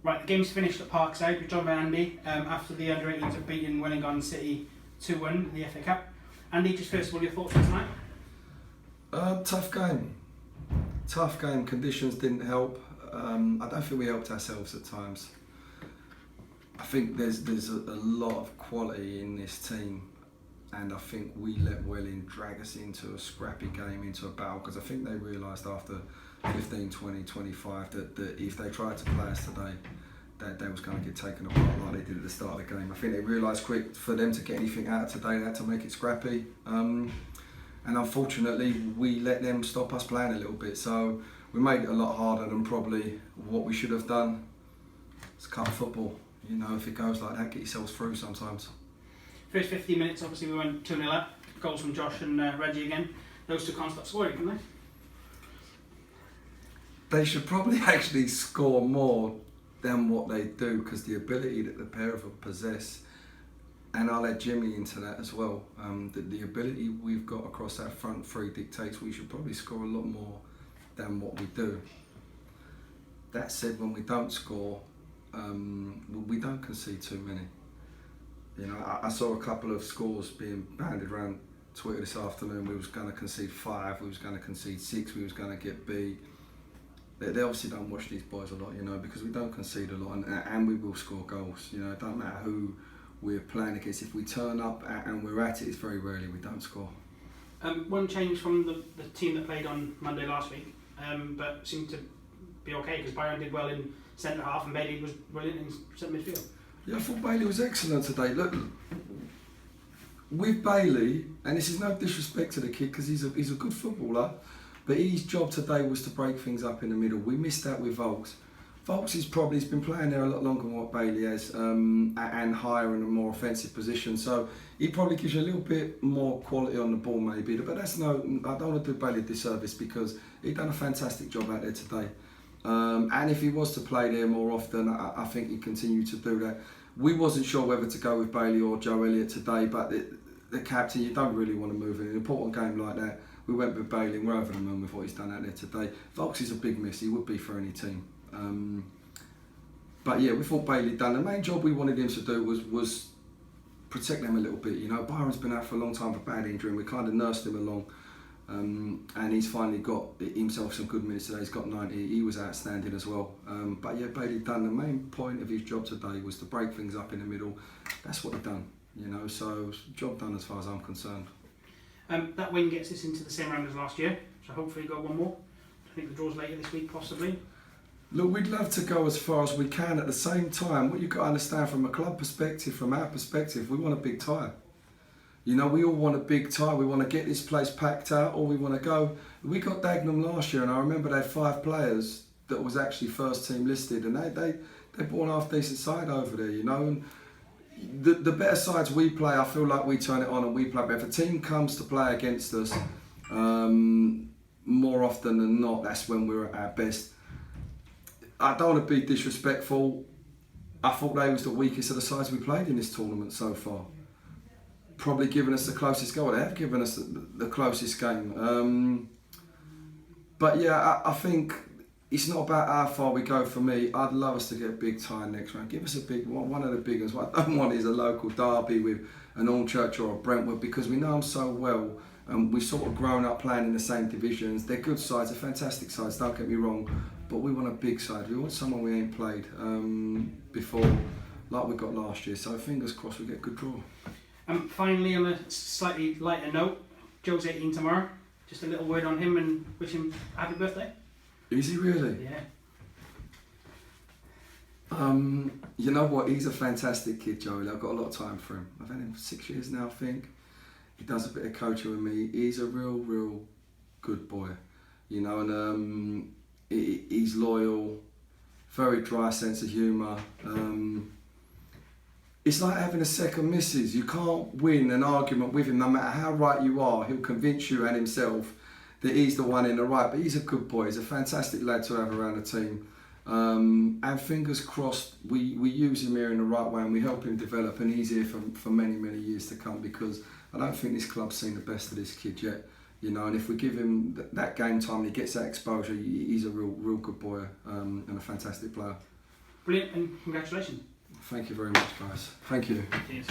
Right, the game's finished at Parkside. We're joined by Andy after the under-18s have beaten Welwyn Garden City 2-1 in the FA Cup. Andy, just first of all, your thoughts on tonight? Tough game. Tough game. Conditions didn't help. I don't think we helped ourselves at times. I think there's a lot of quality in this team, and I think we let Welwyn drag us into a scrappy game, into a battle, because I think they realised after 15, 20, 25 that if they tried to play us today, that they was going to get taken apart like they did at the start of the game. I think they realised quick, for them to get anything out of today, they had to make it scrappy. And unfortunately, we let them stop us playing a little bit. So we made it a lot harder than probably what we should have done. It's cup football. You know, if it goes like that, get yourselves through sometimes. First 15 minutes, obviously we went 2-0 up. Goals from Josh and Reggie again. Those two can't stop scoring, can they? They should probably actually score more than what they do, because the ability that the pair of them possess, and I'll let Jimmy into that as well, the ability we've got across our front three dictates we should probably score a lot more than what we do. That said, when we don't score, we don't concede too many. You know, I saw a couple of scores being bandied around Twitter this afternoon. We was going to concede 5, we was going to concede 6, we was going to get beat. They obviously don't watch these boys a lot, you know, because we don't concede a lot, and we will score goals. You know, it don't matter who we're playing against. If we turn up and we're at it, it's very rarely we don't score. One change from the team that played on Monday last week, but seemed to be okay, because Byron did well in centre half and Bailey was brilliant in centre midfield. Yeah, I thought Bailey was excellent today. Look, with Bailey, and this is no disrespect to the kid, because he's a good footballer, but his job today was to break things up in the middle. We missed that with Volks. Volks he's been playing there a lot longer than what Bailey has, and higher in a more offensive position. So he probably gives you a little bit more quality on the ball maybe. But that's I don't want to do Bailey a disservice, because he done a fantastic job out there today. And if he was to play there more often, I think he'd continue to do that. We wasn't sure whether to go with Bailey or Joe Elliott today, but the captain, you don't really want to move in an important game like that. We went with Bailey, and we're over the moon with what he's done out there today. Volks is a big miss, he would be for any team. But yeah, we thought Bailey done. The main job we wanted him to do was protect them a little bit. You know, Byron's been out for a long time with a bad injury, and we kind of nursed him along. And he's finally got himself some good minutes today. He's got 90, he was outstanding as well. But yeah, Bailey done. The main point of his job today was to break things up in the middle. That's what he done, you know, so job done as far as I'm concerned. That win gets us into the same round as last year, so hopefully we've got one more. I think the draw's later this week, possibly. Look, we'd love to go as far as we can. At the same time, what you've got to understand from a club perspective, from our perspective, we want a big tie. You know, we all want a big tie. We want to get this place packed out, or we want to go. We got Dagenham last year, and I remember they had 5 players that was actually first team listed, and they brought an half decent side over there, you know. And the better sides we play, I feel like we turn it on and we play. But if a team comes to play against us, more often than not, that's when we're at our best. I don't want to be disrespectful. I thought they was the weakest of the sides we played in this tournament so far. Probably given us the closest goal. They have given us the closest game. But yeah, I think it's not about how far we go for me. I'd love us to get a big tie next round. Give us a big one of the big ones. What I don't want is a local derby with an Allchurch or a Brentwood, because we know them so well, and we've sort of grown up playing in the same divisions. They're good sides, they're fantastic sides, don't get me wrong, but we want a big side. We want someone we ain't played before, like we got last year. So fingers crossed we get a good draw. Finally, on a slightly lighter note, Joe's 18 tomorrow. Just a little word on him and wish him happy birthday. Is he really? Yeah. You know what? He's a fantastic kid, Joey. I've got a lot of time for him. I've had him for 6 years now, I think. He does a bit of coaching with me. He's a real good boy, you know, and he's loyal, very dry sense of humour. It's like having a second missus. You can't win an argument with him, no matter how right you are. He'll convince you and himself that he's the one in the right. But he's a good boy. He's a fantastic lad to have around the team. And fingers crossed, we use him here in the right way and we help him develop, and he's here for many years to come, because I don't think this club's seen the best of this kid yet. You know, and if we give him that game time and he gets that exposure, he's a real good boy and a fantastic player. Brilliant, and congratulations. Thank you very much, guys. Thank you. Cheers.